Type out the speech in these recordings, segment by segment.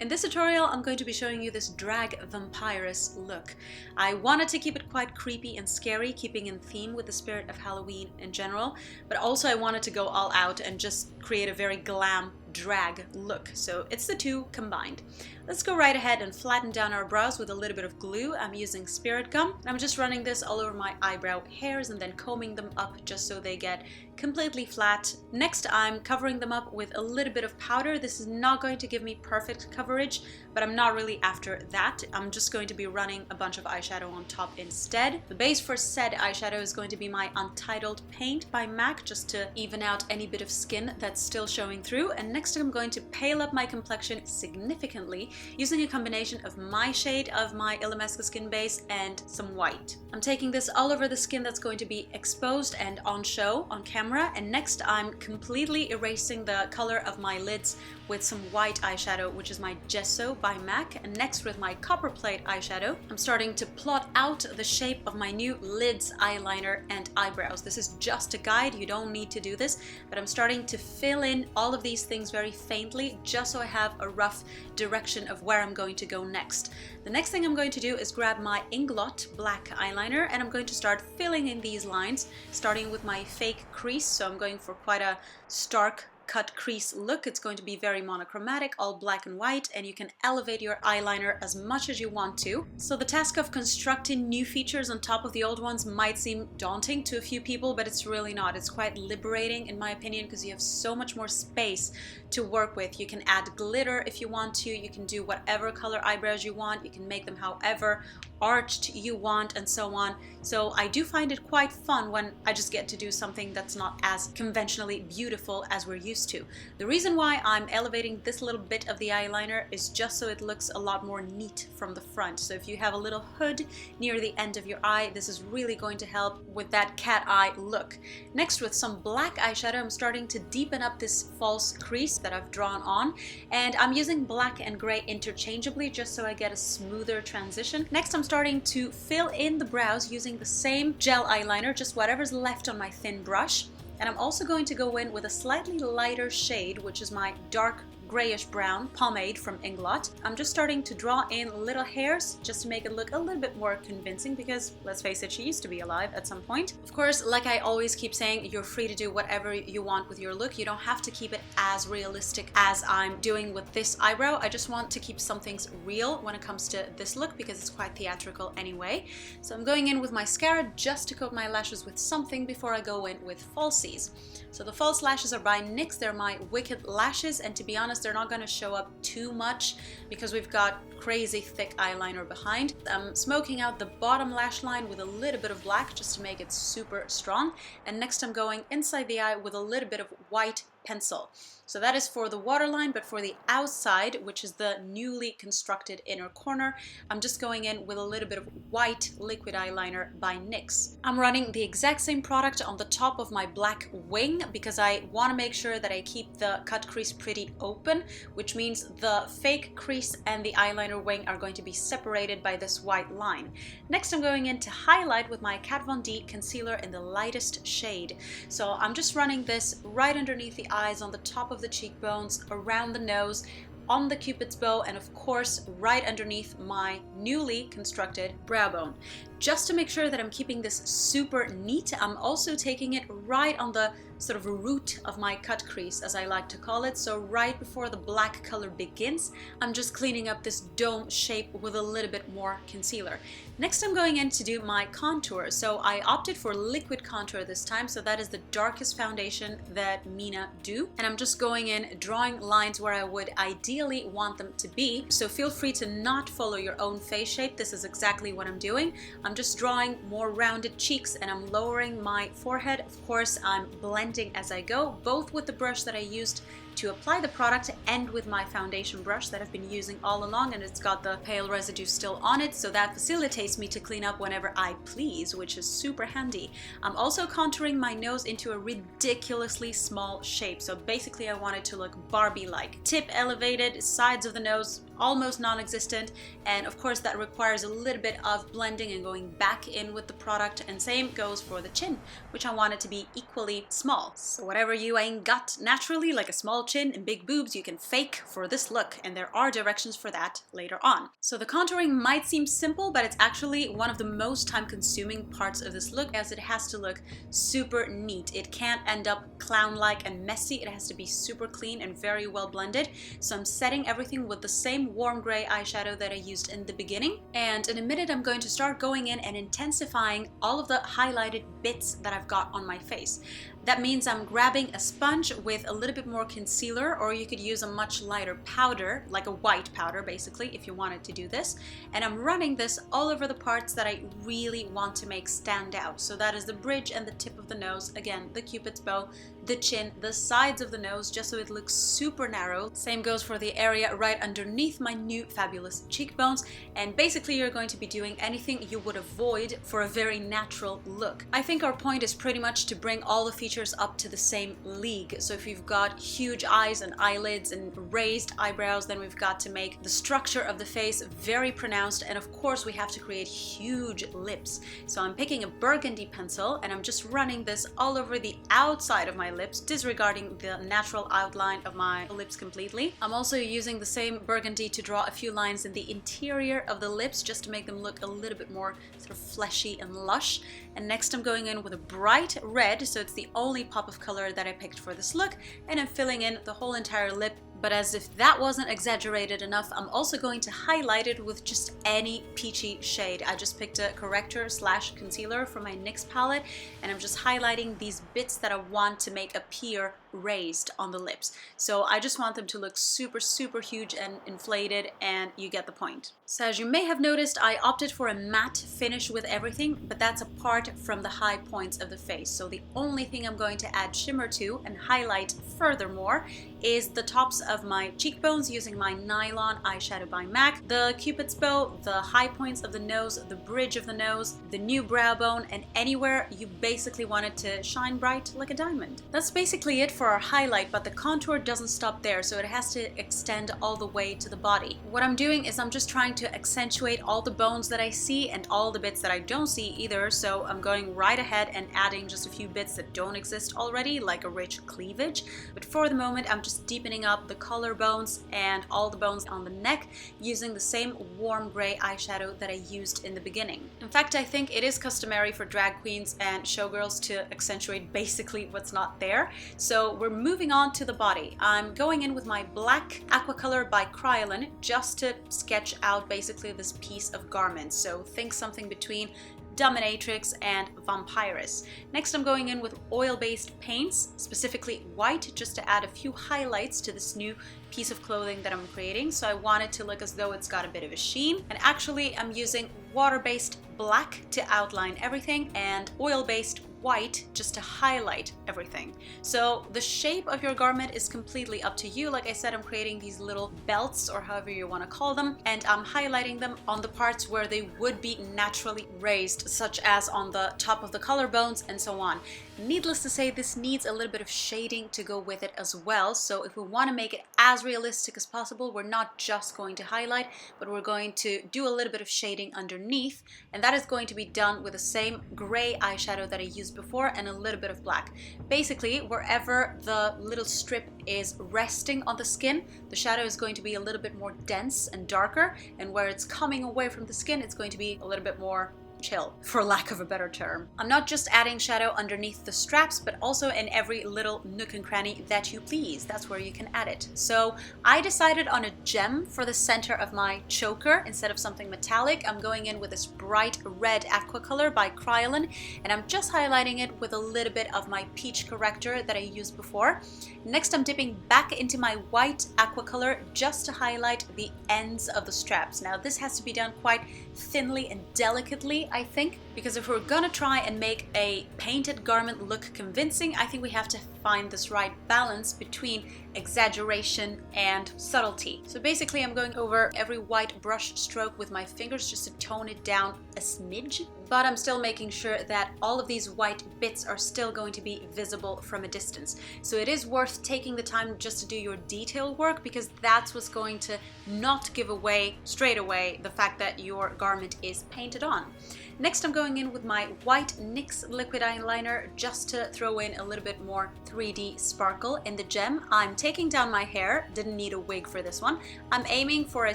In this tutorial, I'm going to be showing you this drag Vampiress look. I wanted to keep it quite creepy and scary, keeping in theme with the spirit of Halloween in general, but also I wanted to go all out and just create a very glam drag look. So it's the two combined. Let's go right ahead and flatten down our brows with a little bit of glue. I'm using spirit gum. I'm just running this all over my eyebrow hairs and then combing them up just so they get completely flat. Next, I'm covering them up with a little bit of powder. This is not going to give me perfect coverage, but I'm not really after that. I'm just going to be running a bunch of eyeshadow on top instead. The base for said eyeshadow is going to be my Untitled paint by MAC, just to even out any bit of skin that's still showing through. And next I'm going to pale up my complexion significantly using a combination of my shade of my Illamasqua Skin Base and some white. I'm taking this all over the skin that's going to be exposed and on show on camera, and next I'm completely erasing the color of my lids with some white eyeshadow, which is my Gesso by MAC, and next with my Copperplate eyeshadow, I'm starting to plot out the shape of my new lids, eyeliner, and eyebrows. This is just a guide, you don't need to do this, but I'm starting to fill in all of these things very faintly, just so I have a rough direction of where I'm going to go next. The next thing I'm going to do is grab my Inglot Black eyeliner, and I'm going to start filling in these lines, starting with my fake crease, so I'm going for quite a stark cut crease look. It's going to be very monochromatic, all black and white, and you can elevate your eyeliner as much as you want to. So the task of constructing new features on top of the old ones might seem daunting to a few people, but it's really not. It's quite liberating in my opinion, because you have so much more space to work with. You can add glitter if you want to, you can do whatever color eyebrows you want, you can make them however arched you want, and so on. So I do find it quite fun when I just get to do something that's not as conventionally beautiful as we're used to. The reason why I'm elevating this little bit of the eyeliner is just so it looks a lot more neat from the front. So if you have a little hood near the end of your eye, this is really going to help with that cat eye look. Next, with some black eyeshadow, I'm starting to deepen up this false crease that I've drawn on, and I'm using black and gray interchangeably just so I get a smoother transition. Next, I'm starting to fill in the brows using the same gel eyeliner, just whatever's left on my thin brush. And I'm also going to go in with a slightly lighter shade, which is my dark grayish brown pomade from Inglot. I'm just starting to draw in little hairs just to make it look a little bit more convincing, because let's face it, she used to be alive at some point. Of course, like I always keep saying, you're free to do whatever you want with your look. You don't have to keep it as realistic as I'm doing with this eyebrow. I just want to keep some things real when it comes to this look, because it's quite theatrical anyway. So I'm going in with mascara just to coat my lashes with something before I go in with falsies. So the false lashes are by NYX. They're my Wicked lashes, and to be honest, they're not going to show up too much because we've got crazy thick eyeliner behind. I'm smoking out the bottom lash line with a little bit of black just to make it super strong, and next I'm going inside the eye with a little bit of white pencil. So that is for the waterline, but for the outside, which is the newly constructed inner corner, I'm just going in with a little bit of white liquid eyeliner by NYX. I'm running the exact same product on the top of my black wing because I want to make sure that I keep the cut crease pretty open, which means the fake crease and the eyeliner wing are going to be separated by this white line. Next, I'm going in to highlight with my Kat Von D concealer in the lightest shade. So I'm just running this right underneath the eyes, on the top of the cheekbones, around the nose, on the cupid's bow, and of course right underneath my newly constructed brow bone. Just to make sure that I'm keeping this super neat, I'm also taking it right on the sort of root of my cut crease, as I like to call it. So right before the black color begins, I'm just cleaning up this dome shape with a little bit more concealer. Next, I'm going in to do my contour. So I opted for liquid contour this time, so that is the darkest foundation that Mina do. And I'm just going in, drawing lines where I would ideally want them to be. So feel free to not follow your own face shape. This is exactly what I'm doing. I'm just drawing more rounded cheeks, and I'm lowering my forehead. Of course, I'm blending as I go, both with the brush that I used to apply the product and with my foundation brush that I've been using all along, and it's got the pale residue still on it, so that facilitates me to clean up whenever I please, which is super handy. I'm also contouring my nose into a ridiculously small shape, so basically I want it to look Barbie-like. Tip elevated, sides of the nose almost non-existent, and of course that requires a little bit of blending and going back in with the product, and same goes for the chin, which I want it to be equally small. So whatever you ain't got naturally, like a small chin and big boobs, you can fake for this look, and there are directions for that later on. So the contouring might seem simple, but it's actually one of the most time-consuming parts of this look, as it has to look super neat. It can't end up clown-like and messy. It has to be super clean and very well blended. So I'm setting everything with the same warm gray eyeshadow that I used in the beginning, and in a minute I'm going to start going in and intensifying all of the highlighted bits that I've got on my face. That means I'm grabbing a sponge with a little bit more concealer, or you could use a much lighter powder, like a white powder basically, if you wanted to do this. And I'm running this all over the parts that I really want to make stand out. So that is the bridge and the tip of the nose, again, the cupid's bow, the chin, the sides of the nose, just so it looks super narrow. Same goes for the area right underneath my new fabulous cheekbones. And basically you're going to be doing anything you would avoid for a very natural look. I think our point is pretty much to bring all the features up to the same league. So if you've got huge eyes and eyelids and raised eyebrows, then we've got to make the structure of the face very pronounced, and of course we have to create huge lips. So I'm picking a burgundy pencil and I'm just running this all over the outside of my lips, disregarding the natural outline of my lips completely. I'm also using the same burgundy to draw a few lines in the interior of the lips, just to make them look a little bit more sort of fleshy and lush. And next I'm going in with a bright red, so it's the only pop of color that I picked for this look, and I'm filling in the whole entire lip. But as if that wasn't exaggerated enough, I'm also going to highlight it with just any peachy shade. I just picked a corrector / concealer from my NYX palette, and I'm just highlighting these bits that I want to make appear raised on the lips. So I just want them to look super, super huge and inflated, and you get the point. So as you may have noticed, I opted for a matte finish with everything, but that's apart from the high points of the face. So the only thing I'm going to add shimmer to and highlight furthermore is the tops of my cheekbones using my Nylon eyeshadow by MAC, the cupid's bow, the high points of the nose, the bridge of the nose, the new brow bone, and anywhere you basically want it to shine bright like a diamond. That's basically it for our highlight, but the contour doesn't stop there, so it has to extend all the way to the body. What I'm doing is I'm just trying to accentuate all the bones that I see and all the bits that I don't see either, so I'm going right ahead and adding just a few bits that don't exist already, like a rich cleavage. But for the moment I'm just deepening up the collarbones and all the bones on the neck using the same warm gray eyeshadow that I used in the beginning. In fact, I think it is customary for drag queens and showgirls to accentuate basically what's not there. So we're moving on to the body. I'm going in with my black AQUACOLOR by Kryolan just to sketch out basically this piece of garment. So think something between Dominatrix and Vampiress. Next I'm going in with oil-based paints, specifically white, just to add a few highlights to this new piece of clothing that I'm creating. So I want it to look as though it's got a bit of a sheen. And actually I'm using water-based black to outline everything and oil-based white just to highlight everything. So the shape of your garment is completely up to you. Like I said, I'm creating these little belts, or however you want to call them, and I'm highlighting them on the parts where they would be naturally raised, such as on the top of the collarbones and so on. Needless to say, this needs a little bit of shading to go with it as well. So if we want to make it as realistic as possible, we're not just going to highlight, but we're going to do a little bit of shading underneath, and that is going to be done with the same gray eyeshadow that I used before and a little bit of black. Basically, wherever the little strip is resting on the skin, the shadow is going to be a little bit more dense and darker, and where it's coming away from the skin, it's going to be a little bit more chill, for lack of a better term. I'm not just adding shadow underneath the straps, but also in every little nook and cranny that you please. That's where you can add it. So I decided on a gem for the center of my choker instead of something metallic. I'm going in with this bright red AQUACOLOR by Kryolan, and I'm just highlighting it with a little bit of my peach corrector that I used before. Next, I'm dipping back into my white AQUACOLOR just to highlight the ends of the straps. Now this has to be done quite thinly and delicately, I think, because if we're gonna try and make a painted garment look convincing, I think we have to find this right balance between exaggeration and subtlety. So basically I'm going over every white brush stroke with my fingers just to tone it down a smidge. but I'm still making sure that all of these white bits are still going to be visible from a distance. So it is worth taking the time just to do your detail work, because that's what's going to not give away straight away the fact that your garment is painted on. Next, I'm going in with my white NYX liquid eyeliner just to throw in a little bit more 3D sparkle in the gem. I'm taking down my hair, didn't need a wig for this one. I'm aiming for a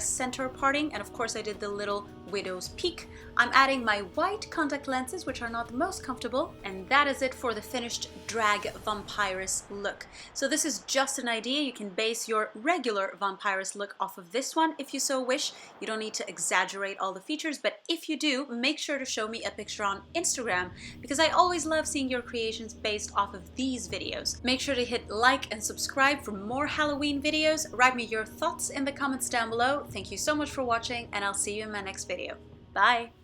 center parting, and of course I did the little widow's peak. I'm adding my white contact lenses, which are not the most comfortable, and that is it for the finished drag Vampiress look. So this is just an idea. You can base your regular Vampiress look off of this one if you so wish. You don't need to exaggerate all the features, but if you do, make sure to show me a picture on Instagram, because I always love seeing your creations based off of these videos. Make sure to hit like and subscribe for more Halloween videos. Write me your thoughts in the comments down below. Thank you so much for watching, and I'll see you in my next video. Bye!